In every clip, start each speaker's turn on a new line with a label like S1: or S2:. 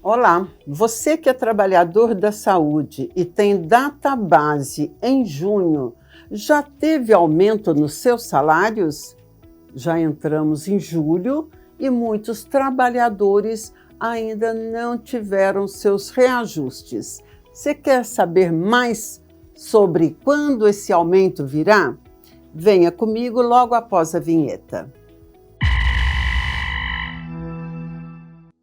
S1: Olá, você que é trabalhador da saúde e tem database em junho, já teve aumento nos seus salários? Já entramos em julho e muitos trabalhadores ainda não tiveram seus reajustes. Você quer saber mais sobre quando esse aumento virá? Venha comigo logo após a vinheta.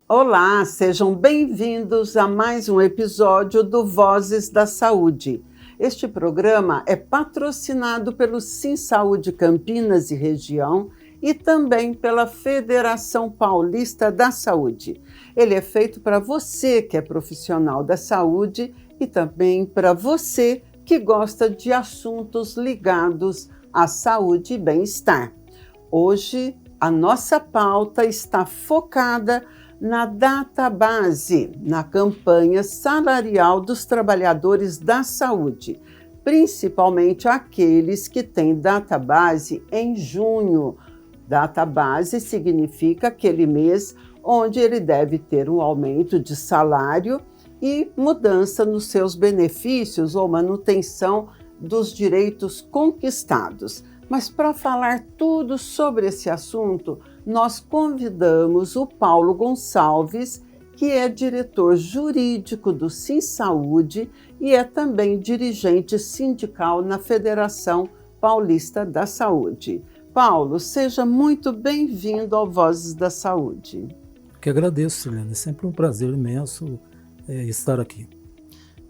S1: Olá, sejam bem-vindos a mais um episódio do Vozes da Saúde. Este programa é patrocinado pelo SimSaúde Campinas e Região e também pela Federação Paulista da Saúde. Ele é feito para você que é profissional da saúde e também para você que gosta de assuntos ligados à saúde e bem-estar. Hoje, a nossa pauta está focada na database, na campanha salarial dos trabalhadores da saúde, principalmente aqueles que têm database em junho. Database significa aquele mês onde ele deve ter um aumento de salário e mudança nos seus benefícios ou manutenção dos direitos conquistados. Mas para falar tudo sobre esse assunto, nós convidamos o Paulo Gonçalves, que é diretor jurídico do SimSaúde e é também dirigente sindical na Federação Paulista da Saúde. Paulo, seja muito bem-vindo ao Vozes da Saúde.
S2: Que agradeço, Sirlene. É sempre um prazer imenso estar aqui.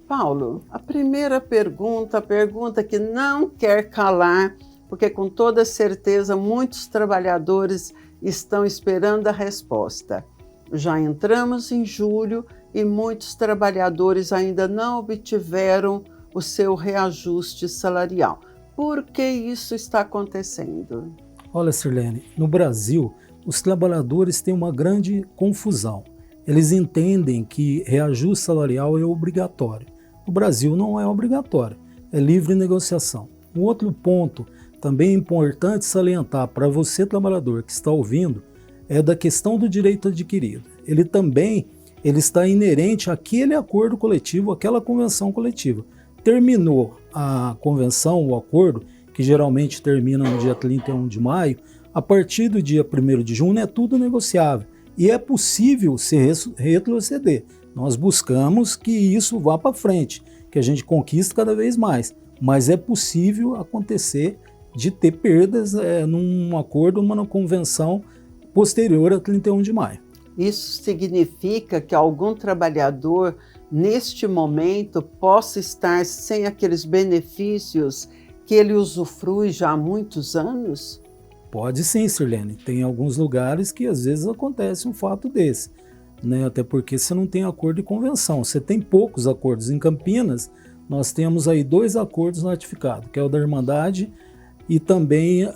S1: Paulo, a primeira pergunta, a pergunta que não quer calar, porque com toda certeza muitos trabalhadores estão esperando a resposta. Já entramos em julho e muitos trabalhadores ainda não obtiveram o seu reajuste salarial. Por que isso está acontecendo?
S2: Olha, Sirlene, no Brasil, os trabalhadores têm uma grande confusão. Eles entendem que reajuste salarial é obrigatório. No Brasil não é obrigatório, é livre negociação. Um outro ponto também é importante salientar para você, trabalhador que está ouvindo, é da questão do direito adquirido. Ele está inerente àquele acordo coletivo, àquela convenção coletiva. Terminou a convenção, o acordo, que geralmente termina no dia 31 de maio, a partir do dia 1º de junho é tudo negociável e é possível se retroceder. Nós buscamos que isso vá para frente, que a gente conquiste cada vez mais, mas é possível acontecer de ter perdas num acordo, numa convenção posterior a 31 de maio.
S1: Isso significa que algum trabalhador, neste momento, possa estar sem aqueles benefícios que ele usufrui já há muitos anos?
S2: Pode sim, Sirlene. Tem alguns lugares que às vezes acontece um fato desse, né? Até porque você não tem acordo de convenção. Você tem poucos acordos. Em Campinas, nós temos aí 2 acordos ratificados, que é o da Irmandade e também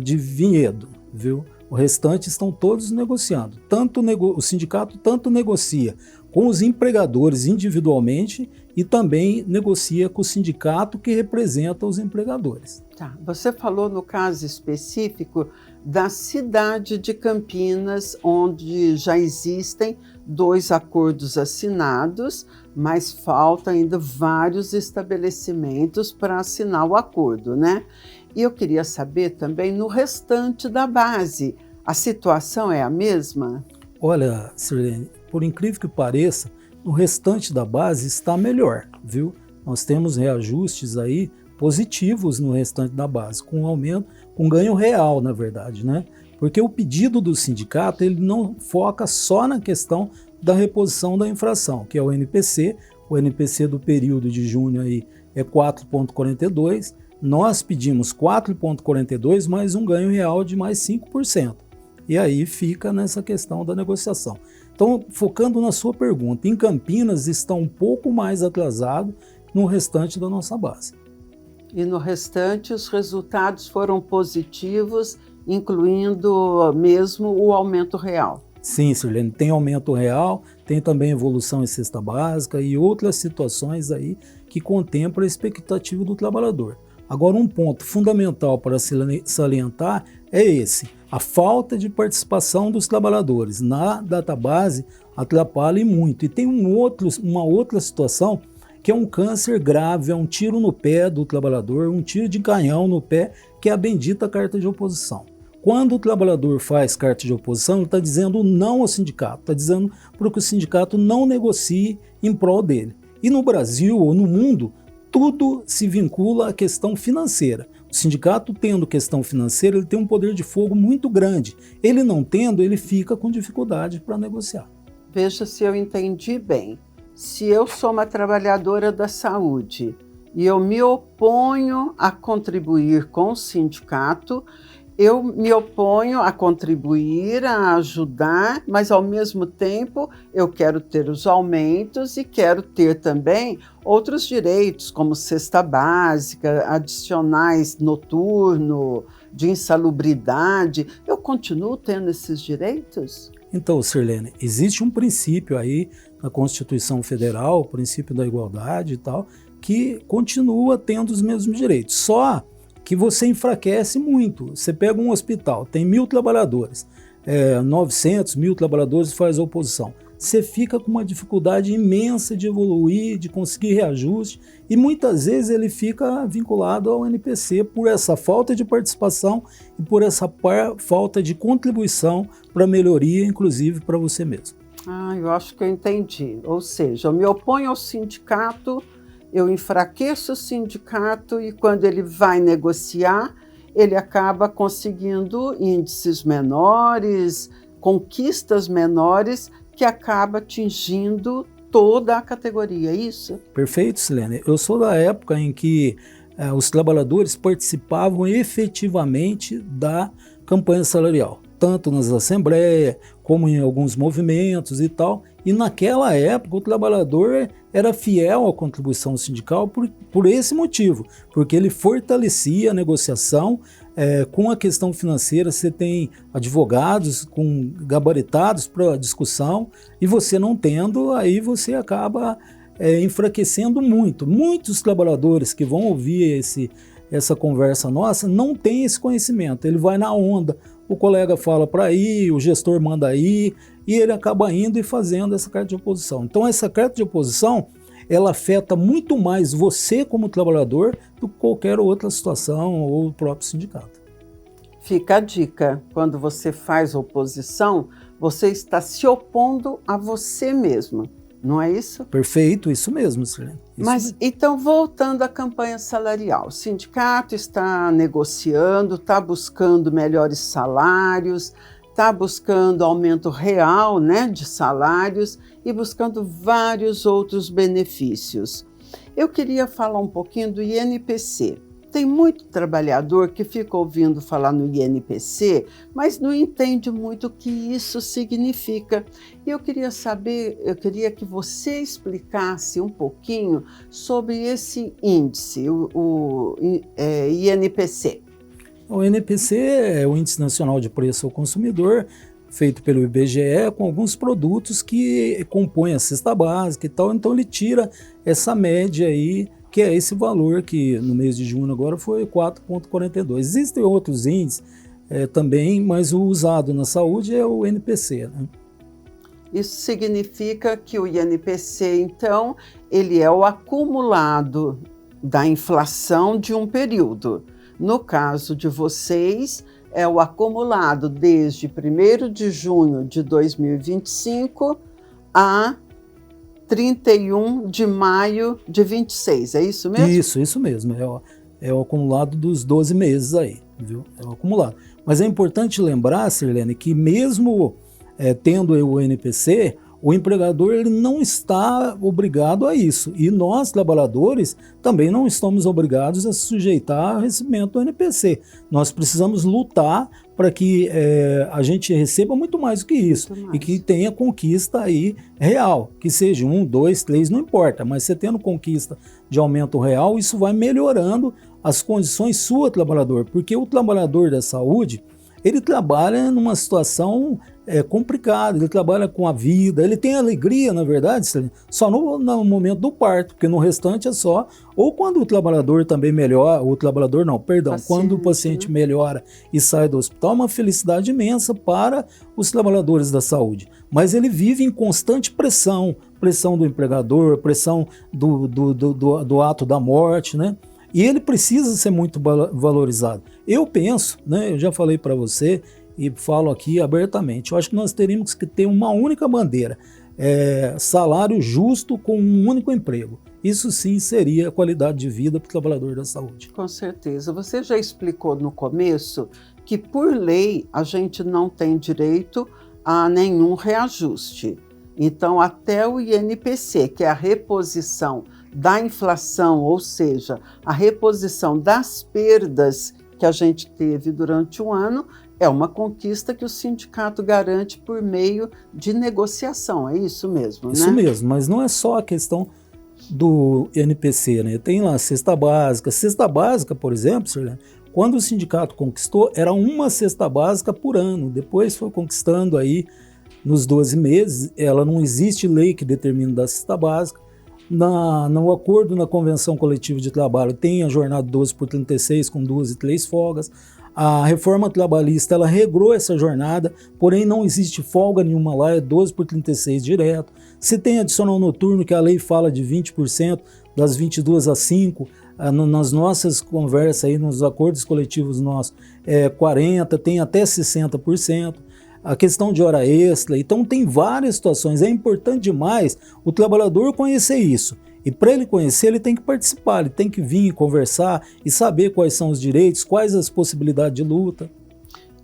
S2: de Vinhedo, viu? O restante estão todos negociando. O sindicato tanto negocia com os empregadores individualmente e também negocia com o sindicato que representa os empregadores.
S1: Tá. Você falou no caso específico da cidade de Campinas, onde já existem 2 acordos assinados, mas falta ainda vários estabelecimentos para assinar o acordo, né? E eu queria saber também no restante da base, a situação é a mesma?
S2: Olha, Sirlene, por incrível que pareça, no restante da base está melhor, viu? Nós temos reajustes aí positivos no restante da base, com aumento, com ganho real, na verdade, né? Porque o pedido do sindicato, ele não foca só na questão da reposição da infração, que é o NPC do período de junho aí é 4,42%, nós pedimos 4,42 mais um ganho real de mais 5%. E aí fica nessa questão da negociação. Então, focando na sua pergunta, em Campinas está um pouco mais atrasado no restante da nossa base.
S1: E no restante os resultados foram positivos, incluindo mesmo o aumento real?
S2: Sim, Sirlene, tem aumento real, tem também evolução em cesta básica e outras situações aí que contemplam a expectativa do trabalhador. Agora, um ponto fundamental para salientar é esse: a falta de participação dos trabalhadores. Na database, atrapalha e muito. E tem uma outra situação que é um câncer grave, é um tiro no pé do trabalhador, um tiro de canhão no pé, que é a bendita carta de oposição. Quando o trabalhador faz carta de oposição, ele está dizendo não ao sindicato, está dizendo para que o sindicato não negocie em prol dele. E no Brasil ou no mundo, tudo se vincula à questão financeira. O sindicato tendo questão financeira, ele tem um poder de fogo muito grande. Ele não tendo, ele fica com dificuldade para negociar.
S1: Veja se eu entendi bem. Se eu sou uma trabalhadora da saúde e eu me oponho a contribuir com o sindicato, eu me oponho a contribuir, a ajudar, mas ao mesmo tempo eu quero ter os aumentos e quero ter também outros direitos, como cesta básica, adicionais noturno, de insalubridade. Eu continuo tendo esses direitos?
S2: Então, Sirlene, existe um princípio aí na Constituição Federal, o princípio da igualdade e tal, que continua tendo os mesmos direitos. Só que você enfraquece muito. Você pega um hospital, tem 1.000 trabalhadores, 900, 1.000 trabalhadores faz oposição. Você fica com uma dificuldade imensa de evoluir, de conseguir reajuste, e muitas vezes ele fica vinculado ao NPC por essa falta de participação e por essa falta de contribuição para a melhoria, inclusive para você mesmo.
S1: Eu acho que eu entendi. Ou seja, eu me oponho ao sindicato, eu enfraqueço o sindicato e quando ele vai negociar, ele acaba conseguindo índices menores, conquistas menores, que acaba atingindo toda a categoria, é isso?
S2: Perfeito, Silene. Eu sou da época em que os trabalhadores participavam efetivamente da campanha salarial, tanto nas assembleias, como em alguns movimentos e tal. E naquela época o trabalhador era fiel à contribuição sindical por esse motivo, porque ele fortalecia a negociação. Com a questão financeira, você tem advogados gabaritados para discussão, e você não tendo, aí você acaba enfraquecendo muito. Muitos trabalhadores que vão ouvir essa conversa nossa não têm esse conhecimento. Ele vai na onda, o colega fala para ir, o gestor manda ir, e ele acaba indo e fazendo essa carta de oposição. Então essa carta de oposição, ela afeta muito mais você como trabalhador do que qualquer outra situação ou o próprio sindicato.
S1: Fica a dica, quando você faz oposição, você está se opondo a você mesmo, não é isso?
S2: Perfeito, isso mesmo, Silene.
S1: Mas então, voltando à campanha salarial, o sindicato está negociando, está buscando melhores salários, está buscando aumento real, de salários e buscando vários outros benefícios. Eu queria falar um pouquinho do INPC. Tem muito trabalhador que fica ouvindo falar no INPC, mas não entende muito o que isso significa. E eu queria que você explicasse um pouquinho sobre esse índice, o INPC.
S2: O INPC é o Índice Nacional de Preço ao Consumidor, feito pelo IBGE, com alguns produtos que compõem a cesta básica e tal. Então ele tira essa média aí, que é esse valor que no mês de junho agora foi 4,42. Existem outros índices também, mas o usado na saúde é o INPC, né?
S1: Isso significa que o INPC, então, ele é o acumulado da inflação de um período. No caso de vocês, é o acumulado desde 1º de junho de 2025 a 31 de maio de 26, é isso mesmo?
S2: Isso mesmo, é o acumulado dos 12 meses aí, viu? É o acumulado. Mas é importante lembrar, Sirlene, que mesmo tendo o INPC, o empregador ele não está obrigado a isso. E nós, trabalhadores, também não estamos obrigados a se sujeitar ao recebimento do INPC. Nós precisamos lutar para que a gente receba muito mais do que isso e que tenha conquista aí real, que seja 1, 2, 3, não importa, mas você tendo conquista de aumento real, isso vai melhorando as condições sua, trabalhador, porque o trabalhador da saúde, ele trabalha numa situação complicada, ele trabalha com a vida, ele tem alegria, na verdade, só no momento do parto, porque no restante é só, ou quando o trabalhador também melhora, quando o paciente melhora e sai do hospital, é uma felicidade imensa para os trabalhadores da saúde. mas ele vive em constante pressão, pressão do empregador, pressão do ato da morte, né? E ele precisa ser muito valorizado. Eu penso, né, eu já falei para você e falo aqui abertamente, eu acho que nós teríamos que ter uma única bandeira, salário justo com um único emprego. Isso sim seria qualidade de vida para o trabalhador da saúde.
S1: Com certeza. Você já explicou no começo que, por lei, a gente não tem direito a nenhum reajuste. Então, até o INPC, que é a reposição da inflação, ou seja, a reposição das perdas que a gente teve durante um ano, é uma conquista que o sindicato garante por meio de negociação. É isso mesmo, né?
S2: Isso mesmo, mas não é só a questão do INPC, né? Tem lá a cesta básica. Cesta básica, por exemplo, quando o sindicato conquistou, era uma cesta básica por ano. Depois foi conquistando aí nos 12 meses. Ela não existe lei que determine da cesta básica. No acordo na convenção coletiva de trabalho tem a jornada 12/36 com 2 e 3 folgas. A reforma trabalhista ela regrou essa jornada, porém não existe folga nenhuma lá, é 12/36 direto. Se tem adicional noturno, que a lei fala de 20%, das 22 às 5, nas nossas conversas aí, nos acordos coletivos nossos, 40%, tem até 60%. A questão de hora extra, então tem várias situações, é importante demais o trabalhador conhecer isso. E para ele conhecer, ele tem que participar, ele tem que vir conversar e saber quais são os direitos, quais as possibilidades de luta.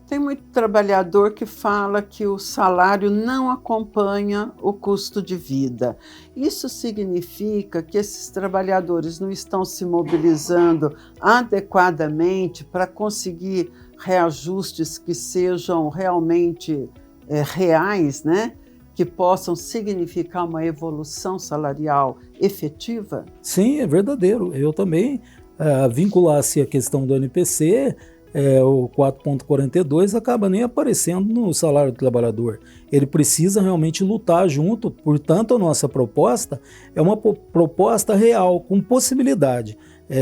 S1: Tem muito trabalhador que fala que o salário não acompanha o custo de vida. Isso significa que esses trabalhadores não estão se mobilizando adequadamente para conseguir reajustes que sejam realmente reais, né? Que possam significar uma evolução salarial efetiva?
S2: Sim, é verdadeiro. Eu também vinculasse a questão do NPC, o 4,42 acaba nem aparecendo no salário do trabalhador. Ele precisa realmente lutar junto, portanto a nossa proposta é uma proposta real, com possibilidade.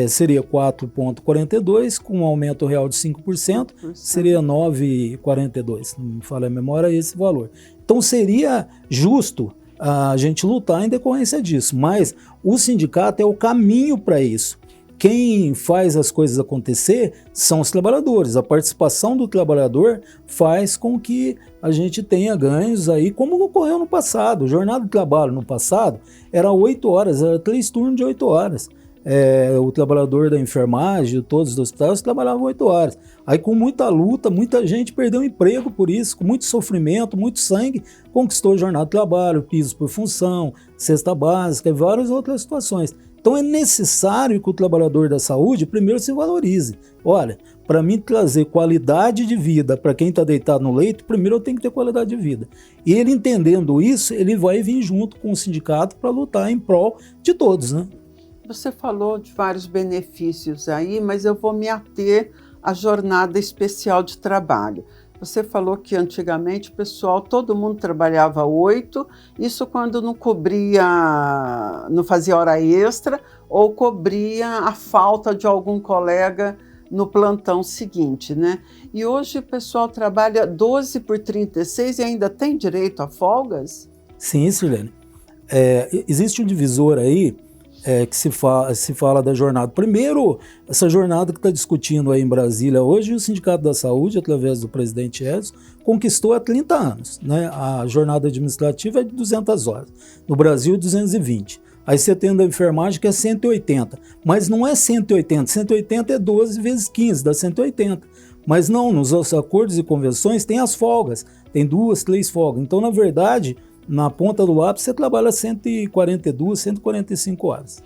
S2: Seria 4,42 com um aumento real de 5%, seria 9,42, não me falha a memória, esse valor. Então seria justo a gente lutar em decorrência disso, mas o sindicato é o caminho para isso. Quem faz as coisas acontecer são os trabalhadores. A participação do trabalhador faz com que a gente tenha ganhos aí, como ocorreu no passado. Jornada de trabalho no passado era 8 horas, era 3 turnos de 8 horas. O trabalhador da enfermagem, todos os hospitais trabalhavam 8 horas. Aí com muita luta, muita gente perdeu emprego por isso, com muito sofrimento, muito sangue, conquistou a jornada de trabalho, pisos por função, cesta básica e várias outras situações. Então é necessário que o trabalhador da saúde primeiro se valorize. Olha, para mim trazer qualidade de vida para quem está deitado no leito, primeiro eu tenho que ter qualidade de vida. E ele entendendo isso, ele vai vir junto com o sindicato para lutar em prol de todos, né?
S1: Você falou de vários benefícios aí, mas eu vou me ater à jornada especial de trabalho. Você falou que antigamente, pessoal, todo mundo trabalhava 8, isso quando não cobria, não fazia hora extra ou cobria a falta de algum colega no plantão seguinte, né? E hoje o pessoal trabalha 12/36 e ainda tem direito a folgas?
S2: Sim, Sirlene. Existe um divisor aí que se fala da jornada. Primeiro, essa jornada que está discutindo aí em Brasília hoje, o Sindicato da Saúde, através do presidente Edson, conquistou há 30 anos. Né? A jornada administrativa é de 200 horas. No Brasil, 220. Aí você tem da enfermagem que é 180. Mas não é 180. 180 é 12 vezes 15, dá 180. Mas não, nos acordos e convenções tem as folgas. Tem 2, 3 folgas. Então, na verdade, na ponta do lápis, você trabalha 142, 145 horas.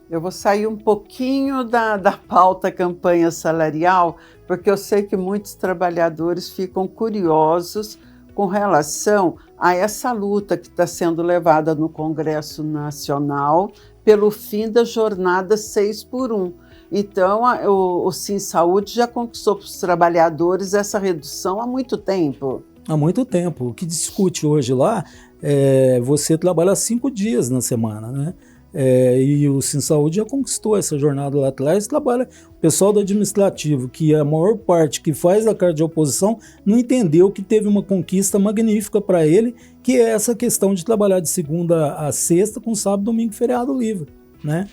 S1: Eu vou sair um pouquinho da pauta campanha salarial, porque eu sei que muitos trabalhadores ficam curiosos com relação a essa luta que está sendo levada no Congresso Nacional pelo fim da jornada 6x1. Então, o Sim Saúde já conquistou para os trabalhadores essa redução há muito tempo.
S2: Há muito tempo. O que discute hoje lá é você trabalhar 5 dias na semana, né? E o SimSaúde já conquistou essa jornada lá atrás. Trabalha o pessoal do administrativo, que a maior parte que faz a carta de oposição, não entendeu que teve uma conquista magnífica para ele, que é essa questão de trabalhar de segunda a sexta, com sábado, domingo e feriado livre, né?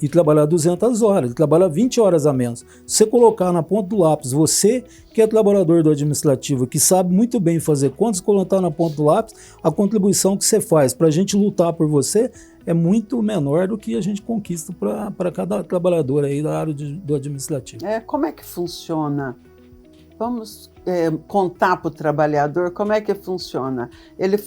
S2: E trabalhar 200 horas, ele trabalha 20 horas a menos. Se você colocar na ponta do lápis, você que é trabalhador do administrativo, que sabe muito bem fazer contas, colocar na ponta do lápis, a contribuição que você faz para a gente lutar por você é muito menor do que a gente conquista para cada trabalhador aí da área do administrativo.
S1: Como é que funciona? Vamos contar para o trabalhador como é que funciona. Ele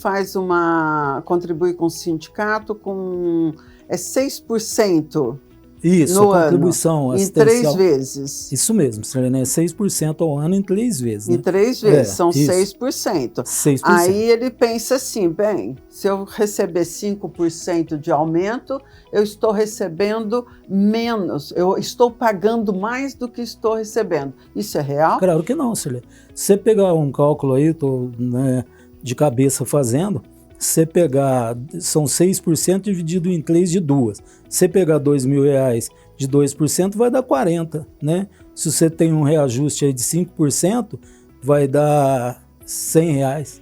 S1: contribui com o sindicato com 6%
S2: Isso,
S1: no
S2: a contribuição
S1: ano, em 3 vezes.
S2: Isso mesmo, Sirlene, 6% ao ano em 3 vezes. Né?
S1: Em 3 vezes, são isso. 6%.
S2: 6%.
S1: Aí ele pensa assim, bem, se eu receber 5% de aumento, eu estou recebendo menos, eu estou pagando mais do que estou recebendo. Isso é real?
S2: Claro que não, Sirlene. Se você pegar um cálculo aí, estou de cabeça fazendo, você pegar, são 6% dividido em 3 de 2. Você pegar R$2.000 de 2%, vai dar 40, né? Se você tem um reajuste aí de 5%, vai dar R$100,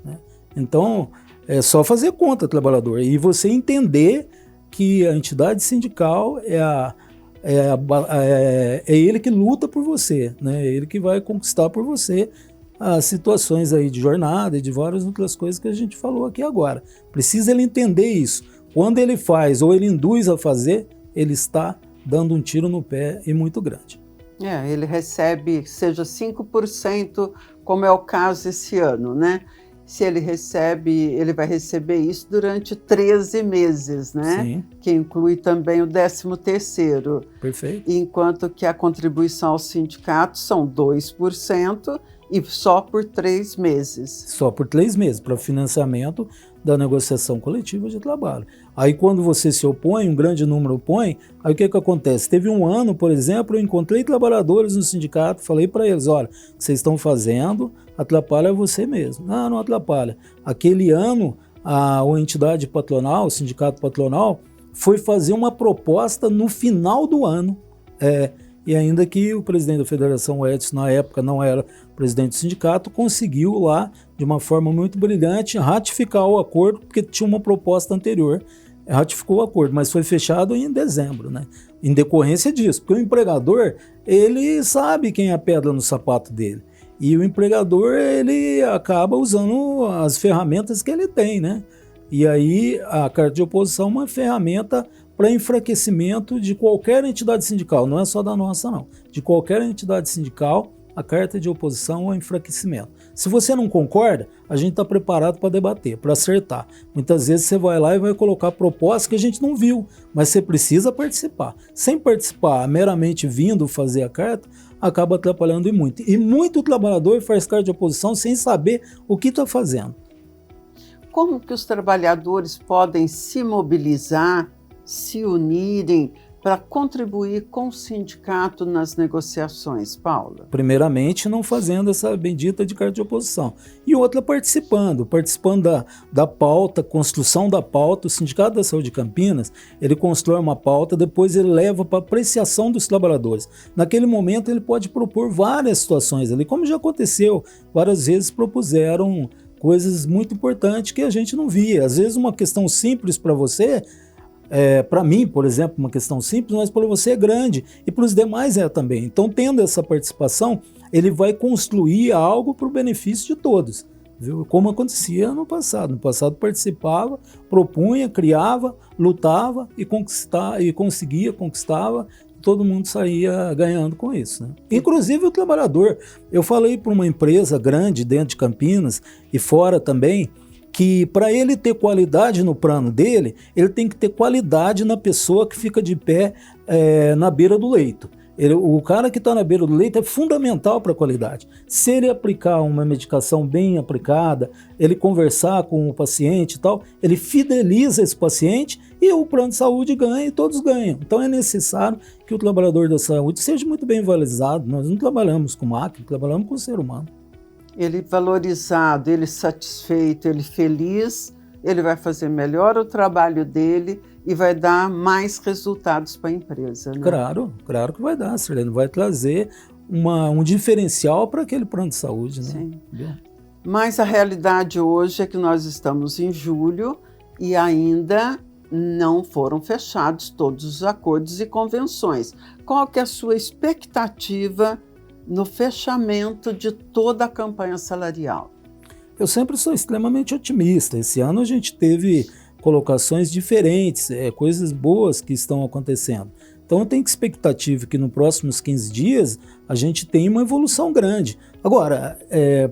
S2: né? Então, é só fazer conta, trabalhador, e você entender que a entidade sindical é ele que luta por você, né? É ele que vai conquistar por você as situações aí de jornada e de várias outras coisas que a gente falou aqui agora. Precisa ele entender isso. Quando ele faz ou ele induz a fazer, ele está dando um tiro no pé e muito grande.
S1: Ele recebe, seja 5%, como é o caso esse ano, né? Se ele recebe, ele vai receber isso durante 13 meses, né?
S2: Sim.
S1: Que inclui também o 13º.
S2: Perfeito.
S1: Enquanto que a contribuição ao sindicato são 2%, e só por 3 meses.
S2: Só por 3 meses, para financiamento da negociação coletiva de trabalho. Aí quando você se opõe, um grande número opõe, aí o que acontece? Teve um ano, por exemplo, eu encontrei trabalhadores no sindicato, falei para eles, olha, o que vocês estão fazendo atrapalha você mesmo. Não atrapalha. Aquele ano, a entidade patronal, o sindicato patronal, foi fazer uma proposta no final do ano, e ainda que o presidente da Federação, o Edson, na época não era presidente do sindicato, conseguiu lá, de uma forma muito brilhante, ratificar o acordo, porque tinha uma proposta anterior, ratificou o acordo, mas foi fechado em dezembro, né? Em decorrência disso, porque o empregador, ele sabe quem é a pedra no sapato dele, e o empregador, ele acaba usando as ferramentas que ele tem, né? E aí a carta de oposição é uma ferramenta para enfraquecimento de qualquer entidade sindical, não é só da nossa não, de qualquer entidade sindical, a carta de oposição é um enfraquecimento. Se você não concorda, a gente está preparado para debater, para acertar. Muitas vezes você vai lá e vai colocar propostas que a gente não viu, mas você precisa participar. Sem participar, meramente vindo fazer a carta, acaba atrapalhando muito. E muito trabalhador faz carta de oposição sem saber o que está fazendo.
S1: Como que os trabalhadores podem se mobilizar, se unirem para contribuir com o sindicato nas negociações, Paula?
S2: Primeiramente, não fazendo essa bendita de carta de oposição. E outra, participando da pauta, construção da pauta. O Sindicato da Saúde de Campinas, ele constrói uma pauta, depois ele leva para apreciação dos trabalhadores. Naquele momento, ele pode propor várias situações ali, como já aconteceu, várias vezes propuseram coisas muito importantes que a gente não via. Às vezes uma questão simples para você, para mim, por exemplo, uma questão simples, mas para você é grande e para os demais é também. Então, tendo essa participação, ele vai construir algo para o benefício de todos, viu? Como acontecia no passado. No passado participava, propunha, criava, lutava e conseguia, conquistava. Todo mundo saía ganhando com isso, né? Inclusive o trabalhador. Eu falei para uma empresa grande dentro de Campinas e fora também, que para ele ter qualidade no plano dele, ele tem que ter qualidade na pessoa que fica de pé na beira do leito. O cara que está na beira do leito é fundamental para a qualidade. Se ele aplicar uma medicação bem aplicada, ele conversar com o paciente e tal, ele fideliza esse paciente e o plano de saúde ganha e todos ganham. Então é necessário que o trabalhador da saúde seja muito bem valorizado. Nós não trabalhamos com máquina, trabalhamos com o ser humano.
S1: Ele valorizado, ele satisfeito, ele feliz, ele vai fazer melhor o trabalho dele e vai dar mais resultados para a empresa, né?
S2: Claro que vai dar, Sirlene, vai trazer um diferencial para aquele plano de saúde, né?
S1: Sim. Mas a realidade hoje é que nós estamos em julho e ainda não foram fechados todos os acordos e convenções. Qual que é a sua expectativa no fechamento de toda a campanha salarial?
S2: Eu sempre sou extremamente otimista. Esse ano a gente teve colocações diferentes, coisas boas que estão acontecendo. Então eu tenho expectativa que nos próximos 15 dias a gente tenha uma evolução grande. Agora,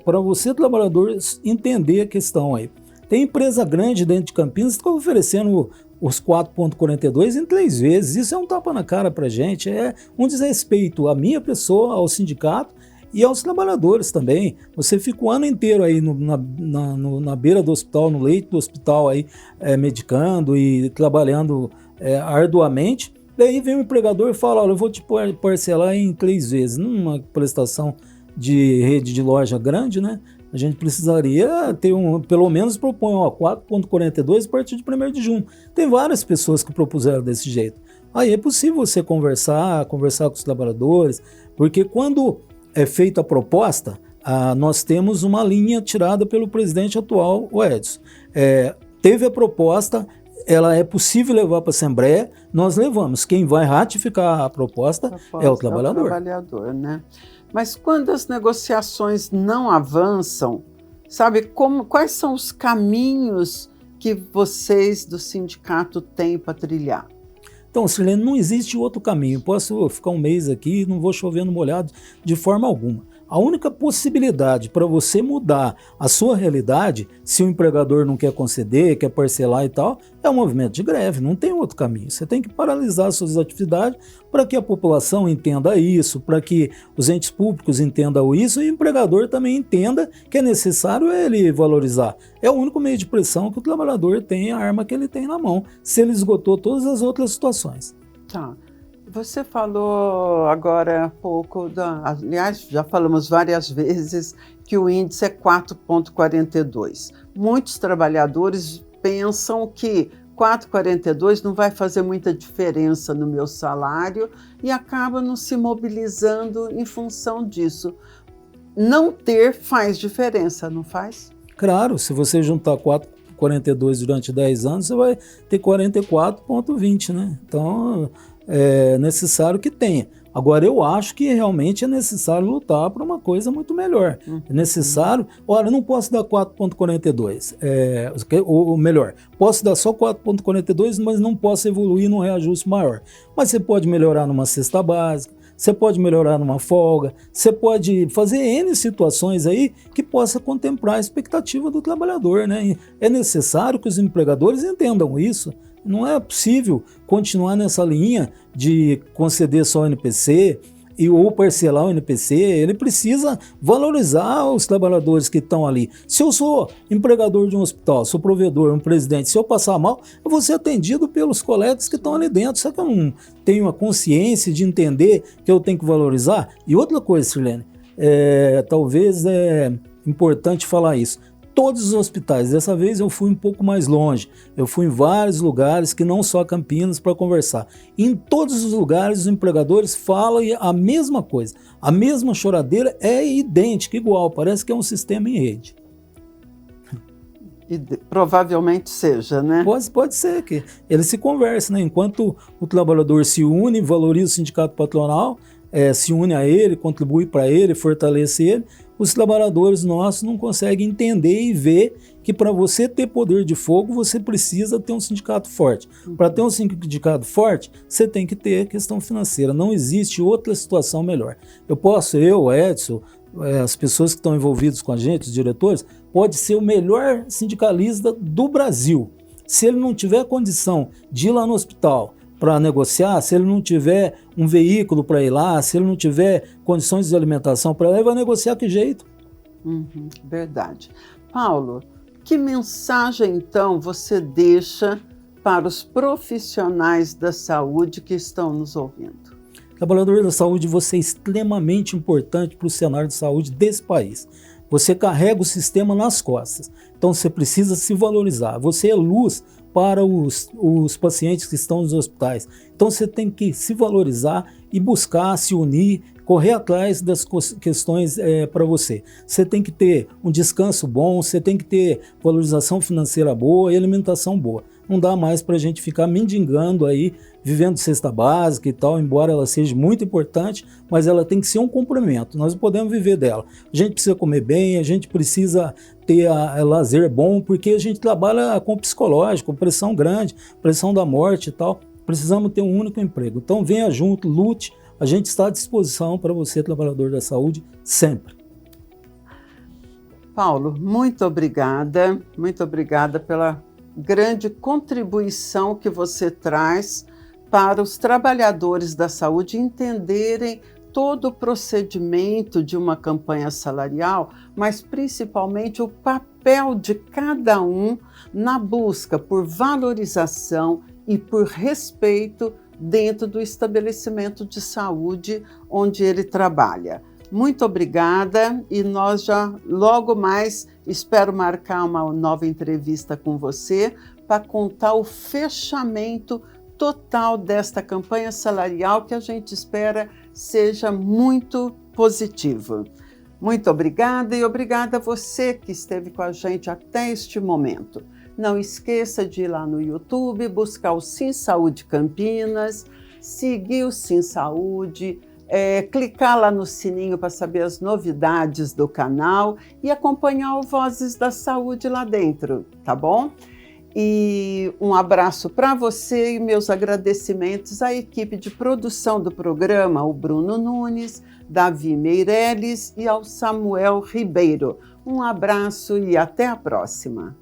S2: para você, trabalhador, entender a questão aí, tem empresa grande dentro de Campinas que está oferecendo os 4,42 em 3 vezes. Isso é um tapa na cara para a gente, é um desrespeito à minha pessoa, ao sindicato e aos trabalhadores também. Você fica o ano inteiro aí na beira do hospital, no leito do hospital, aí, medicando e trabalhando arduamente. Daí vem o empregador e fala, olha, eu vou te parcelar em 3 vezes. Numa prestação de rede de loja grande, né? A gente precisaria ter pelo menos propõe 4,42 a partir de 1º de junho. Tem várias pessoas que propuseram desse jeito. Aí é possível você conversar com os trabalhadores, porque quando é feita a proposta, nós temos uma linha tirada pelo presidente atual, o Edson. Teve a proposta, ela é possível levar para a Assembleia, nós levamos. Quem vai ratificar a proposta é o trabalhador.
S1: É o trabalhador, né? Mas quando as negociações não avançam, sabe, quais são os caminhos que vocês do sindicato têm para trilhar?
S2: Então, Sirlene, não existe outro caminho. Posso ficar um mês aqui e não vou chover no molhado de forma alguma. A única possibilidade para você mudar a sua realidade, se o empregador não quer conceder, quer parcelar e tal, é o movimento de greve, não tem outro caminho. Você tem que paralisar suas atividades para que a população entenda isso, para que os entes públicos entendam isso e o empregador também entenda que é necessário ele valorizar. É o único meio de pressão que o trabalhador tem, a arma que ele tem na mão, se ele esgotou todas as outras situações.
S1: Tá. Você falou agora há pouco, aliás, já falamos várias vezes, que o índice é 4,42. Muitos trabalhadores pensam que 4,42 não vai fazer muita diferença no meu salário e acabam não se mobilizando em função disso. Não ter faz diferença, não faz?
S2: Claro, se você juntar 4,42 durante 10 anos, você vai ter 44,20, né? Então é necessário que tenha. Agora, eu acho que realmente é necessário lutar por uma coisa muito melhor. É necessário... Olha, eu não posso dar 4,42. Ou melhor, posso dar só 4,42, mas não posso evoluir num reajuste maior. Mas você pode melhorar numa cesta básica, você pode melhorar numa folga, você pode fazer N situações aí que possa contemplar a expectativa do trabalhador, né? E é necessário que os empregadores entendam isso. Não é possível continuar nessa linha de conceder só o NPC ou parcelar o NPC. Ele precisa valorizar os trabalhadores que estão ali. Se eu sou empregador de um hospital, sou provedor, um presidente, se eu passar mal, eu vou ser atendido pelos colegas que estão ali dentro. Será que eu não tenho a consciência de entender que eu tenho que valorizar? E outra coisa, Sirlene, talvez é importante falar isso. Todos os hospitais, dessa vez eu fui um pouco mais longe, eu fui em vários lugares que não só Campinas para conversar. Em todos os lugares os empregadores falam a mesma coisa, a mesma choradeira é idêntica, igual, parece que é um sistema em rede.
S1: Provavelmente seja, né?
S2: Pode ser que eles se conversem, né? Enquanto o trabalhador se une, valoriza o sindicato patronal, se une a ele, contribui para ele, fortalece ele, os trabalhadores nossos não conseguem entender e ver que para você ter poder de fogo, você precisa ter um sindicato forte. Para ter um sindicato forte, você tem que ter questão financeira. Não existe outra situação melhor. Eu, Edson, as pessoas que estão envolvidas com a gente, os diretores, pode ser o melhor sindicalista do Brasil. Se ele não tiver condição de ir lá no hospital para negociar, se ele não tiver um veículo para ir lá, se ele não tiver condições de alimentação para ir lá, ele vai negociar que jeito?
S1: Verdade. Paulo, que mensagem então você deixa para os profissionais da saúde que estão nos ouvindo?
S2: Trabalhador da saúde, você é extremamente importante para o cenário de saúde desse país. Você carrega o sistema nas costas. Então você precisa se valorizar. Você é luz para os pacientes que estão nos hospitais. Então você tem que se valorizar e buscar se unir, correr atrás das questões para você. Você tem que ter um descanso bom, você tem que ter valorização financeira boa e alimentação boa. Não dá mais para a gente ficar mendigando aí, vivendo cesta básica e tal, embora ela seja muito importante, mas ela tem que ser um complemento, nós não podemos viver dela. A gente precisa comer bem, a gente precisa ter lazer bom, porque a gente trabalha com psicológico, pressão grande, pressão da morte e tal, precisamos ter um único emprego. Então venha junto, lute, a gente está à disposição para você, trabalhador da saúde, sempre.
S1: Paulo, muito obrigada pela grande contribuição que você traz para os trabalhadores da saúde entenderem todo o procedimento de uma campanha salarial, mas principalmente o papel de cada um na busca por valorização e por respeito dentro do estabelecimento de saúde onde ele trabalha. Muito obrigada e nós já logo mais espero marcar uma nova entrevista com você para contar o fechamento total desta campanha salarial que a gente espera seja muito positivo. Muito obrigada e obrigada a você que esteve com a gente até este momento. Não esqueça de ir lá no YouTube, buscar o Sim Saúde Campinas, seguir o Sim Saúde, clicar lá no sininho para saber as novidades do canal e acompanhar o Vozes da Saúde lá dentro, tá bom? E um abraço para você e meus agradecimentos à equipe de produção do programa, o Bruno Nunes, Davi Meirelles e ao Samuel Ribeiro. Um abraço e até a próxima.